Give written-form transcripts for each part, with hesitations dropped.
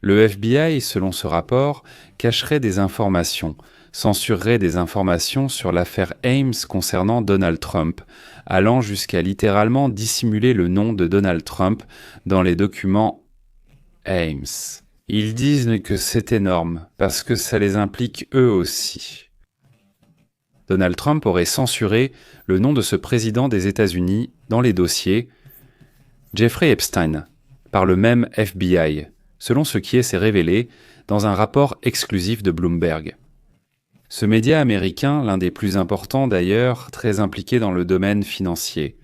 Le FBI, selon ce rapport, cacherait des informations, censurerait des informations sur l'affaire Ames concernant Donald Trump, allant jusqu'à littéralement dissimuler le nom de Donald Trump dans les documents Ames. Ils disent que c'est énorme, parce que ça les implique eux aussi. Donald Trump aurait censuré le nom de ce président des États-Unis dans les dossiers Jeffrey Epstein, par le même FBI, selon ce qui s'est révélé dans un rapport exclusif de Bloomberg. Ce média américain, l'un des plus importants d'ailleurs, très impliqué dans le domaine financier.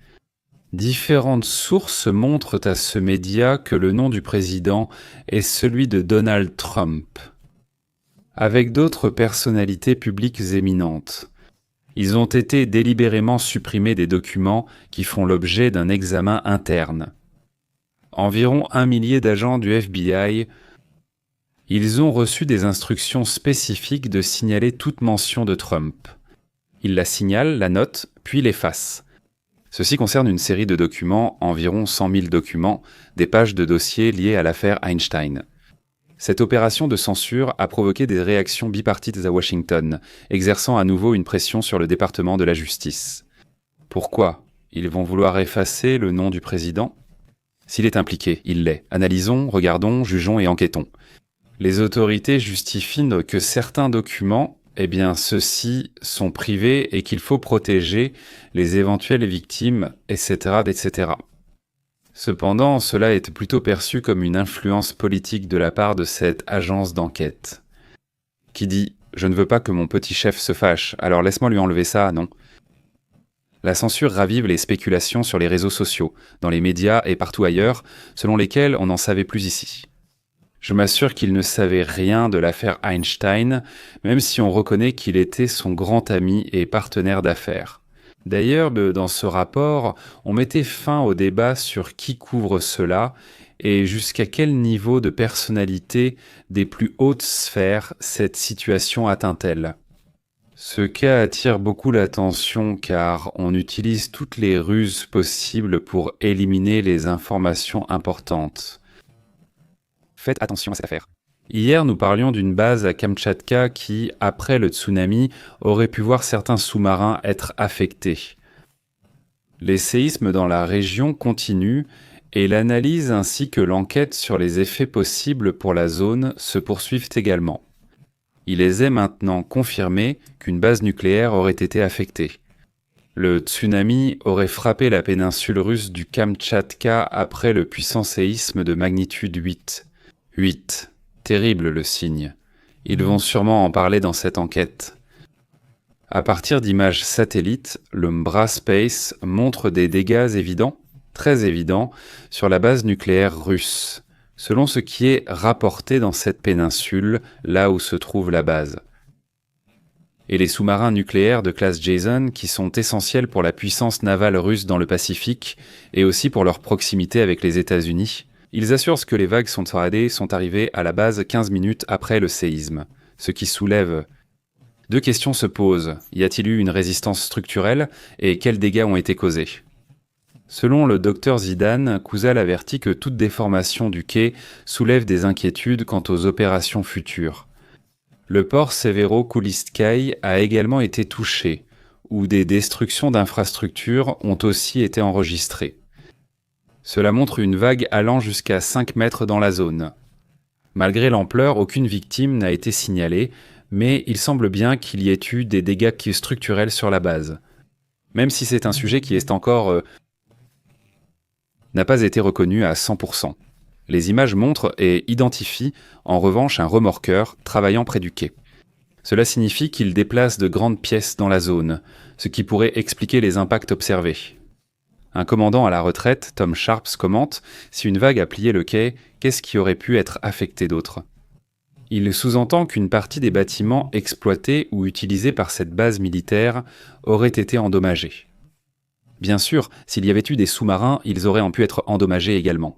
Différentes sources montrent à ce média que le nom du président est celui de Donald Trump, avec d'autres personnalités publiques éminentes. Ils ont été délibérément supprimés des documents qui font l'objet d'un examen interne. Environ 1 millier d'agents du FBI, ils ont reçu des instructions spécifiques de signaler toute mention de Trump. Ils la signalent, la notent, puis l'effacent. Ceci concerne une série de documents, environ 100 000 documents, des pages de dossiers liés à l'affaire Einstein. Cette opération de censure a provoqué des réactions bipartites à Washington, exerçant à nouveau une pression sur le département de la justice. Pourquoi ? Ils vont vouloir effacer le nom du président ? S'il est impliqué, il l'est. Analysons, regardons, jugeons et enquêtons. Les autorités justifient que certains documents, ceux-ci sont privés et qu'il faut protéger les éventuelles victimes, etc., etc. Cependant, cela est plutôt perçu comme une influence politique de la part de cette agence d'enquête, qui dit « Je ne veux pas que mon petit chef se fâche, alors laisse-moi lui enlever ça, non ?» La censure ravive les spéculations sur les réseaux sociaux, dans les médias et partout ailleurs, selon lesquels on n'en savait plus ici. Je m'assure qu'il ne savait rien de l'affaire Einstein, même si on reconnaît qu'il était son grand ami et partenaire d'affaires. D'ailleurs, dans ce rapport, on mettait fin au débat sur qui couvre cela et jusqu'à quel niveau de personnalité des plus hautes sphères cette situation atteint-elle. Ce cas attire beaucoup l'attention car on utilise toutes les ruses possibles pour éliminer les informations importantes. Faites attention à cette affaire. Hier, nous parlions d'une base à Kamtchatka qui, après le tsunami, aurait pu voir certains sous-marins être affectés. Les séismes dans la région continuent et l'analyse ainsi que l'enquête sur les effets possibles pour la zone se poursuivent également. Il est maintenant confirmé qu'une base nucléaire aurait été affectée. Le tsunami aurait frappé la péninsule russe du Kamtchatka après le puissant séisme de magnitude 8. 8. Terrible le signe. Ils vont sûrement en parler dans cette enquête. À partir d'images satellites, le Mbra Space montre des dégâts évidents, très évidents, sur la base nucléaire russe, selon ce qui est rapporté dans cette péninsule, là où se trouve la base. Et les sous-marins nucléaires de classe Jason, qui sont essentiels pour la puissance navale russe dans le Pacifique, et aussi pour leur proximité avec les États-Unis, ils assurent que les vagues sont arrivées à la base 15 minutes après le séisme, ce qui soulève. Deux questions se posent. Y a-t-il eu une résistance structurelle et quels dégâts ont été causés ? Selon le docteur Zidane, Kouzal avertit que toute déformation du quai soulève des inquiétudes quant aux opérations futures. Le port Severo-Kulistkai a également été touché, où des destructions d'infrastructures ont aussi été enregistrées. Cela montre une vague allant jusqu'à 5 mètres dans la zone. Malgré l'ampleur, aucune victime n'a été signalée, mais il semble bien qu'il y ait eu des dégâts structurels sur la base. Même si c'est un sujet qui est encore n'a pas été reconnu à 100%. Les images montrent et identifient en revanche un remorqueur travaillant près du quai. Cela signifie qu'il déplace de grandes pièces dans la zone, ce qui pourrait expliquer les impacts observés. Un commandant à la retraite, Tom Sharps, commente « Si une vague a plié le quai, qu'est-ce qui aurait pu être affecté d'autre ?» Il sous-entend qu'une partie des bâtiments exploités ou utilisés par cette base militaire aurait été endommagée. Bien sûr, s'il y avait eu des sous-marins, ils auraient pu être endommagés également.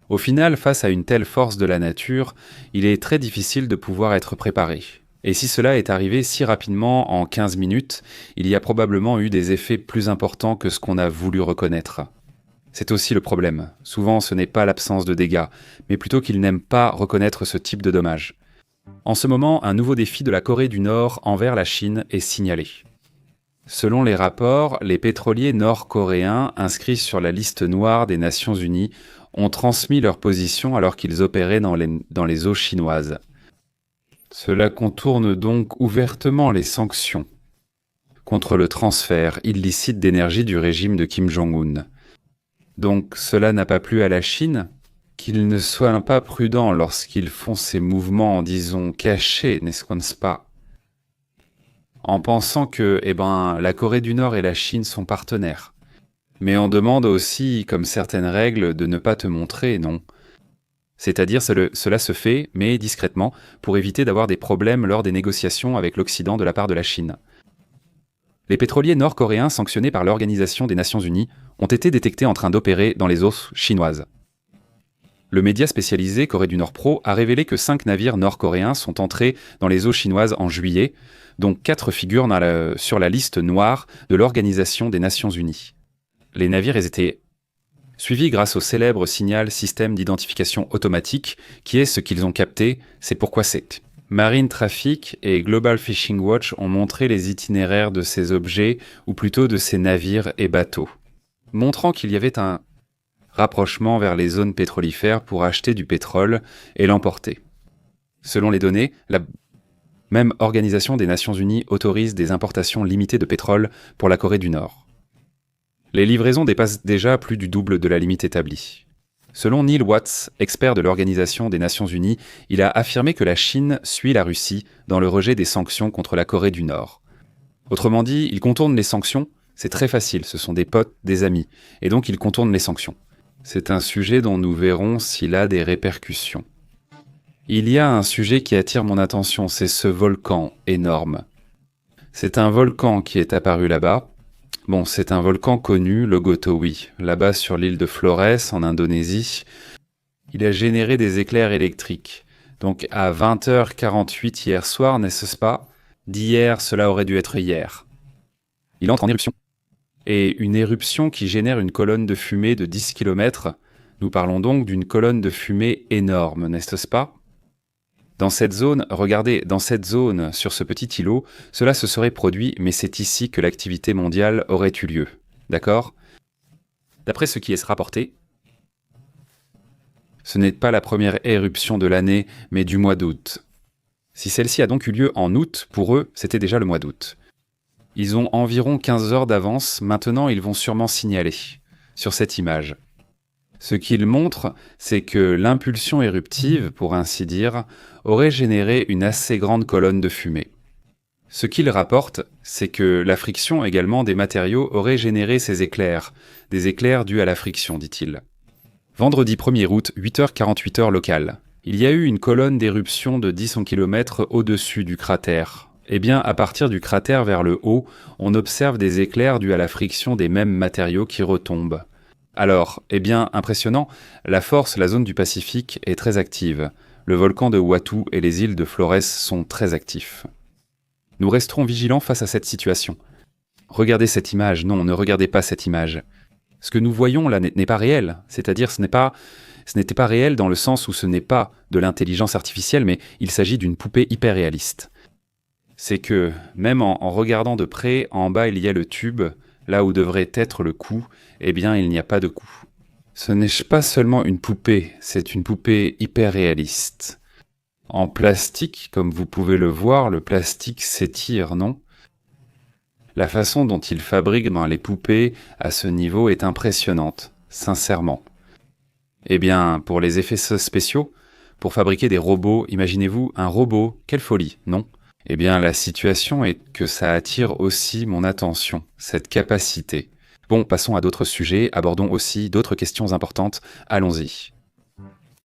Au final, face à une telle force de la nature, il est très difficile de pouvoir être préparé. Et si cela est arrivé si rapidement en 15 minutes, il y a probablement eu des effets plus importants que ce qu'on a voulu reconnaître. C'est aussi le problème. Souvent, ce n'est pas l'absence de dégâts, mais plutôt qu'ils n'aiment pas reconnaître ce type de dommages. En ce moment, un nouveau défi de la Corée du Nord envers la Chine est signalé. Selon les rapports, les pétroliers nord-coréens inscrits sur la liste noire des Nations Unies ont transmis leur position alors qu'ils opéraient dans les eaux chinoises. Cela contourne donc ouvertement les sanctions contre le transfert illicite d'énergie du régime de Kim Jong-un. Donc cela n'a pas plu à la Chine, qu'ils ne soient pas prudents lorsqu'ils font ces mouvements, disons, cachés, n'est-ce pas? En pensant que, la Corée du Nord et la Chine sont partenaires. Mais on demande aussi, comme certaines règles, de ne pas te montrer, non? C'est-à-dire, cela se fait, mais discrètement, pour éviter d'avoir des problèmes lors des négociations avec l'Occident de la part de la Chine. Les pétroliers nord-coréens sanctionnés par l'Organisation des Nations Unies ont été détectés en train d'opérer dans les eaux chinoises. Le média spécialisé Corée du Nord Pro a révélé que 5 navires nord-coréens sont entrés dans les eaux chinoises en juillet, dont 4 figurent sur la liste noire de l'Organisation des Nations Unies. Les navires étaient suivis grâce au célèbre signal système d'identification automatique, qui est ce qu'ils ont capté, c'est pourquoi c'est. Marine Traffic et Global Fishing Watch ont montré les itinéraires de ces objets, ou plutôt de ces navires et bateaux, montrant qu'il y avait un rapprochement vers les zones pétrolifères pour acheter du pétrole et l'emporter. Selon les données, la même Organisation des Nations Unies autorise des importations limitées de pétrole pour la Corée du Nord. Les livraisons dépassent déjà plus du double de la limite établie. Selon Neil Watts, expert de l'Organisation des Nations Unies, il a affirmé que la Chine suit la Russie dans le rejet des sanctions contre la Corée du Nord. Autrement dit, il contourne les sanctions, c'est très facile, ce sont des potes, des amis, et donc il contourne les sanctions. C'est un sujet dont nous verrons s'il a des répercussions. Il y a un sujet qui attire mon attention, c'est ce volcan énorme. C'est un volcan qui est apparu là-bas. Bon, c'est un volcan connu, le Gotowi, là-bas sur l'île de Flores, en Indonésie. Il a généré des éclairs électriques. Donc à 20h48 hier soir, n'est-ce pas? D'hier, cela aurait dû être hier. Il entre en éruption. Et une éruption qui génère une colonne de fumée de 10 km, nous parlons donc d'une colonne de fumée énorme, n'est-ce pas? Dans cette zone, regardez, dans cette zone, sur ce petit îlot, cela se serait produit, mais c'est ici que l'activité mondiale aurait eu lieu. D'accord? D'après ce qui est rapporté, ce n'est pas la première éruption de l'année, mais du mois d'août. Si celle-ci a donc eu lieu en août, pour eux, c'était déjà le mois d'août. Ils ont environ 15 heures d'avance, maintenant ils vont sûrement signaler, sur cette image. Ce qu'il montre, c'est que l'impulsion éruptive, pour ainsi dire, aurait généré une assez grande colonne de fumée. Ce qu'il rapporte, c'est que la friction également des matériaux aurait généré ces éclairs, des éclairs dus à la friction, dit-il. Vendredi 1er août, 8h48 heure locale. Il y a eu une colonne d'éruption de 10 km au-dessus du cratère. Eh bien, à partir du cratère vers le haut, on observe des éclairs dus à la friction des mêmes matériaux qui retombent. Alors, impressionnant, la zone du Pacifique est très active. Le volcan de Watu et les îles de Flores sont très actifs. Nous resterons vigilants face à cette situation. Regardez cette image, non, ne regardez pas cette image. Ce que nous voyons là n'est pas réel, c'est-à-dire ce n'était pas réel dans le sens où ce n'est pas de l'intelligence artificielle, mais il s'agit d'une poupée hyper réaliste. C'est que, même en regardant de près, en bas il y a le tube, là où devrait être le cou, il n'y a pas de cou. Ce n'est pas seulement une poupée, c'est une poupée hyper réaliste. En plastique, comme vous pouvez le voir, le plastique s'étire, non? La façon dont ils fabriquent les poupées à ce niveau est impressionnante, sincèrement. Pour les effets spéciaux, pour fabriquer des robots, imaginez-vous un robot, quelle folie, non? La situation est que ça attire aussi mon attention, cette capacité. Bon, passons à d'autres sujets, abordons aussi d'autres questions importantes, allons-y.